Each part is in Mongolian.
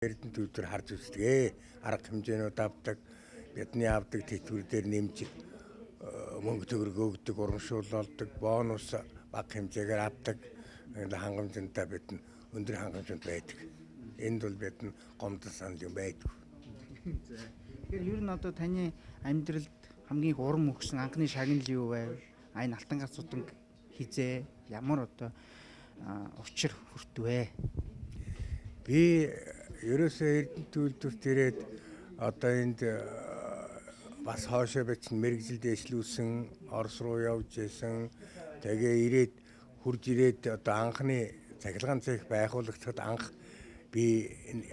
Эрдэнэ төвдөр харж үздэг. Арга хэмжээнүүд авдаг, бидний авдаг тэтгэвэр дээр нэмж мөнгө төгрөг өгдөг, урамшуулалдаг, бонус бага хэмжээгээр авдаг. Хангамжтай бид өндөр хангамжтай байдаг. Энд бол бид гомдол санал юм байдаг. Тэгэхээр ер нь одоо таны амьдралд хамгийн их урам өгсөн анхны шагнал юу байв? Энэ алтан гац уданг хизээ ямар одоо учир хүртвэ? Би ерөөсөө Эрдэнэ төлөвлөлт ирээд одоо энд бас хоошоо бичин мэрэгжил дэвшлүүлсэн, Орос руу явж исэн. Тэгээ ирээд хурж ирээд одоо анхны цахилгаан цех байгуулагдахад би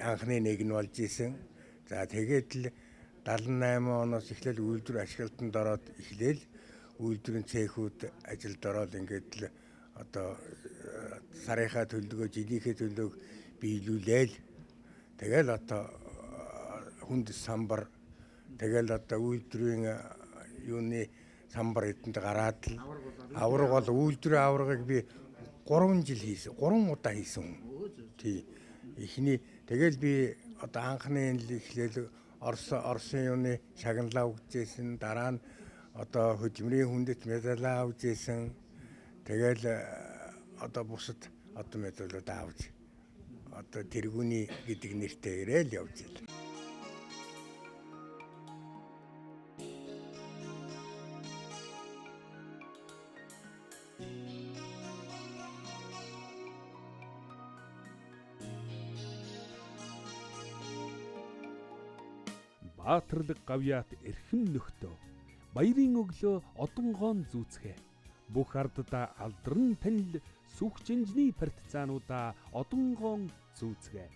анхны нэг нь болж исэн. За тэгээд л 78 оноос эхлээл үйлдвэр ашиглалтанд ороод эхлээл үйлдвэрийн цехүүд ажилд ороод ингээд л одоо сарынхаа төлөвлөгөө, жилийнхээ төлөвлөгөөг биелүүлээл. Тэгэл одоо хүнд самбар, тэгэл одоо үйлдвэрийн юуны самбар эдэнд гараад л авраг бол үйлдвэрийн аврагыг би 3 жил хийсэн. 3 удаа хийсэн. Тий. Эхний тэгэл би одоо анхны л эхлээл Оросын юуны шагналаа өгчээсэн. Дараа нь одоо хөдөлмөрийн хүндэт медалаа авчээсэн. Тэгэл одоо бусад одоо медалууд авч одоо тэргүүний гэдэг нэртэй ирээл явж байна. Баатарлаг гавьяат эрхэм нөхдөө баярын өглөө одонгоон зүүцгээ бүх арддаа алдран танил сүхчинжний партизануудаа одонгоон зүүцгээ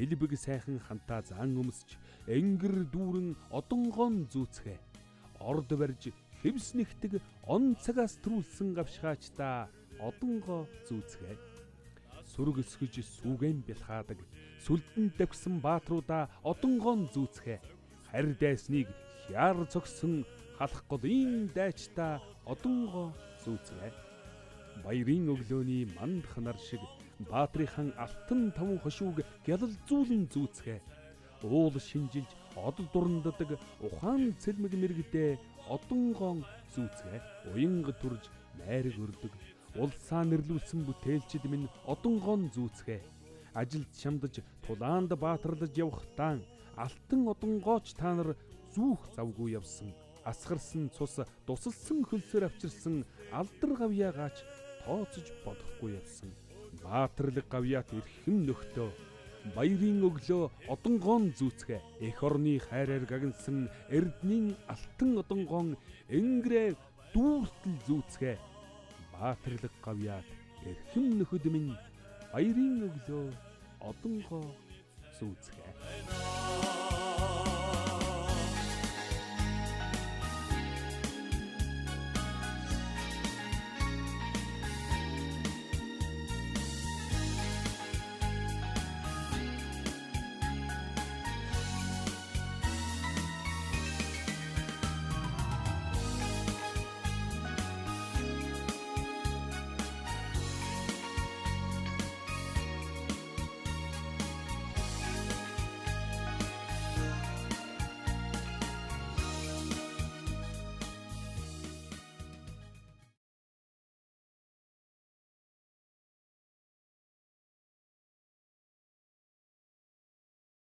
элбэг сайхан хантаа зан өмсч энгэр дүүрэн одонгоон зүүцгээ орд барьж хэвс нэгтэг он цагаас төрүүлсэн гавшгаачдаа одонгоо зүүцгээ сүрг өсгөж сүгэн бэлхаадаг сүлдэн давхсан баатруудаа одонгоон зүүцгээ харь дайсныг хяар цогсон халах голын дайчдаа одонгоо зүүцгээ баярын өглөөний мандах нар шиг баатрынхан алтан таван хошууг гялал зүүлэн зүүцгээ уул шинжилж одол дуранддаг ухаан цэлмэг мэрэгдээ одонгоон зүүцгээ уянга турж найраг өрдөг улсаа нэрлүүлсэн бүтээлчд минь одонгоон зүүцгээ ажилд шамдаж тулаанд баатарлаж явах даан алтан одонгооч та нар зүүх завгүй явсан асгарсан цус дусалсан хөлсөөр авчирсан алдар гавьяагаач тооцож бодохгүй явсан баатарлаг гавьяат эрхэм нөхдөө баярын өглөө одонгоон зүүцгээ эх орны хайраар гагнсан эрдэнийн алтан одонгоон энгэрээ дүүртэл зүүцгээ баатарлаг гавьяат эрхэм нөхөд минь баярын өглөө одонгоо зүүцгээ